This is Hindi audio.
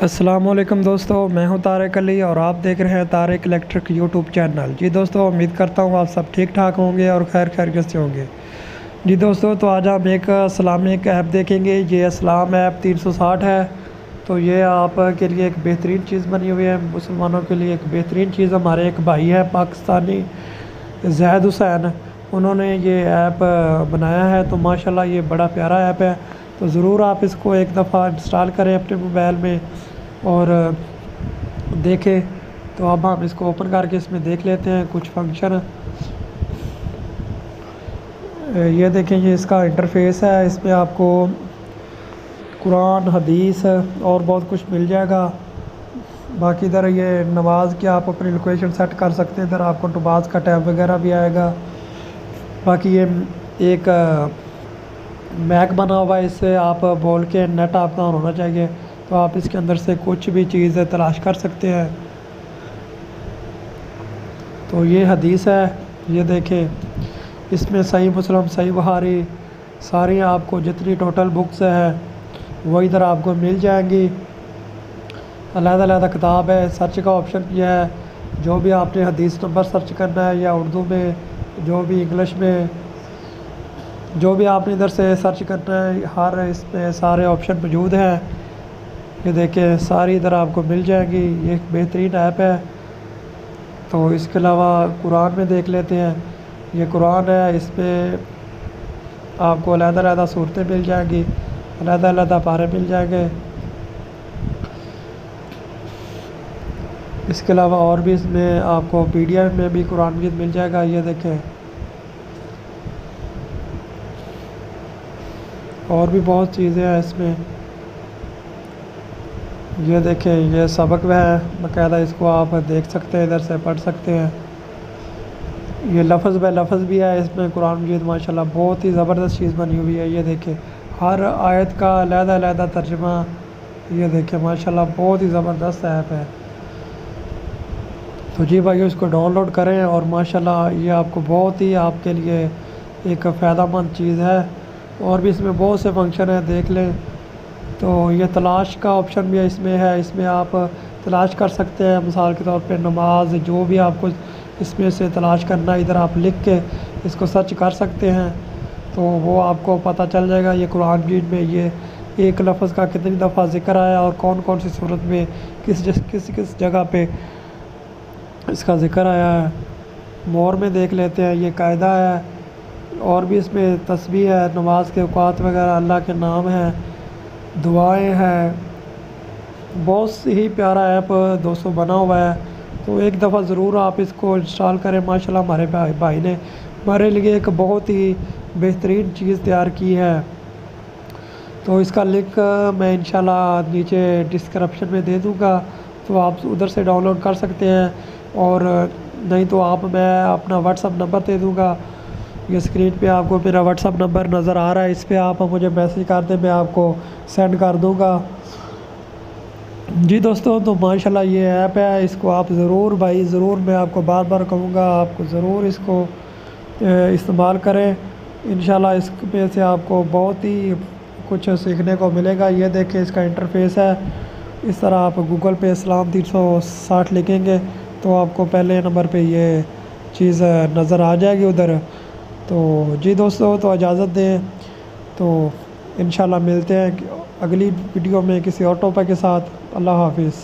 अस्सलामुअलैकुम दोस्तों, मैं हूं तारिक अली और आप देख रहे हैं तारिक इलेक्ट्रिक यूट्यूब चैनल। जी दोस्तों, उम्मीद करता हूं आप सब ठीक ठाक होंगे और खैर खैरियत से होंगे। जी दोस्तों, तो आज हम एक इस्लामिक ऐप देखेंगे। ये इस्लाम ऐप 360 है। तो ये आप के लिए एक बेहतरीन चीज़ बनी हुई है, मुसलमानों के लिए एक बेहतरीन चीज़। हमारे एक भाई है पाकिस्तानी, ज़ैद हुसैन, उन्होंने ये ऐप बनाया है। तो माशाल्लाह ये बड़ा प्यारा ऐप है। तो ज़रूर आप इसको एक दफ़ा इंस्टॉल करें अपने मोबाइल में और देखें। तो अब हम इसको ओपन करके इसमें देख लेते हैं कुछ फंक्शन। ये देखें, ये इसका इंटरफेस है। इसमें आपको कुरान, हदीस और बहुत कुछ मिल जाएगा। बाकी इधर ये नमाज की आप अपनी लोकेशन सेट कर सकते हैं। इधर आपको नमाज का टैब वगैरह भी आएगा। बाकी ये एक मैक बना हुआ है, इससे आप बोल के नेट आपका ऑन होना चाहिए। तो आप इसके अंदर से कुछ भी चीज़ तलाश कर सकते हैं। तो ये हदीस है, ये देखें, इसमें सही मुस्लिम, सही बुखारी, सारी आपको जितनी टोटल बुक्स है वो इधर आपको मिल जाएंगी। अलग-अलग किताब है। सर्च का ऑप्शन भी है, जो भी आपने हदीस नंबर सर्च करना है या उर्दू में, जो भी इंग्लिश में, जो भी आपने इधर से सर्च करना है, हर इसमें सारे ऑप्शन मौजूद हैं। ये देखें, सारी इधर आपको मिल जाएंगी। ये एक बेहतरीन ऐप है। तो इसके अलावा कुरान में देख लेते हैं। ये कुरान है, इसमें आपको अलग-अलग सूरतें मिल जाएंगी, अलग-अलग पारे मिल जाएंगे। इसके अलावा और भी इसमें आपको PDF में भी कुरान मजीद मिल जाएगा। ये देखें, और भी बहुत चीज़ें हैं इसमें। ये देखें, ये सबक वह है बाकायदा, इसको आप देख सकते हैं, इधर से पढ़ सकते हैं। ये लफ्ज़ ब लफ्ज़ भी है इसमें कुरान मजीद। माशाल्लाह बहुत ही ज़बरदस्त चीज़ बनी हुई है। ये देखें, हर आयत का अलग-अलग तर्जुमा। ये देखें, माशाल्लाह बहुत ही ज़बरदस्त ऐप है। तो जी भाई, इसको डाउनलोड करें और माशाल्लाह ये आपको बहुत ही आपके लिए एक फ़ायदेमंद चीज़ है। और भी इसमें बहुत से फंक्शन है, देख लें। तो ये तलाश का ऑप्शन भी है इसमें है। इसमें आप तलाश कर सकते हैं, मिसाल के तौर पे नमाज, जो भी आपको इसमें से तलाश करना है, इधर आप लिख के इसको सर्च कर सकते हैं। तो वो आपको पता चल जाएगा ये कुरान मजीद में ये एक लफ्ज़ का कितनी दफ़ा ज़िक्र आया और कौन कौन सी सूरत में किस जगह पे इसका ज़िक्र आया है। मोर में देख लेते हैं, ये कायदा है। और भी इसमें तस्बीह है, नमाज के औक़ात वगैरह, अल्लाह के नाम हैं, दुआएं हैं। बहुत ही प्यारा ऐप दोस्तों बना हुआ है। तो एक दफ़ा ज़रूर आप इसको इंस्टॉल करें। माशाल्लाह हमारे भाई ने हमारे लिए एक बहुत ही बेहतरीन चीज़ तैयार की है। तो इसका लिंक मैं इंशाल्लाह नीचे डिस्क्रिप्शन में दे दूँगा, तो आप उधर से डाउनलोड कर सकते हैं। और नहीं तो मैं अपना व्हाट्सअप नंबर दे दूँगा। ये स्क्रीन पे आपको मेरा व्हाट्सअप नंबर नज़र आ रहा है, इस पर आप मुझे मैसेज कर दें, मैं आपको सेंड कर दूँगा। जी दोस्तों, तो माशाल्लाह ये ऐप है, इसको आप ज़रूर भाई ज़रूर, मैं आपको बार बार कहूँगा, आपको ज़रूर इसको इस्तेमाल करें। इंशाल्लाह इसमें से आपको बहुत ही कुछ सीखने को मिलेगा। ये देखें, इसका इंटरफेस है। इस तरह आप गूगल पे इस्लाम 360 लिखेंगे तो आपको पहले नंबर पे ये चीज़ नज़र आ जाएगी उधर। तो जी दोस्तों, तो इजाज़त दें। तो इंशाल्लाह मिलते हैं अगली वीडियो में किसी और टॉपिक के साथ। अल्लाह हाफिज़।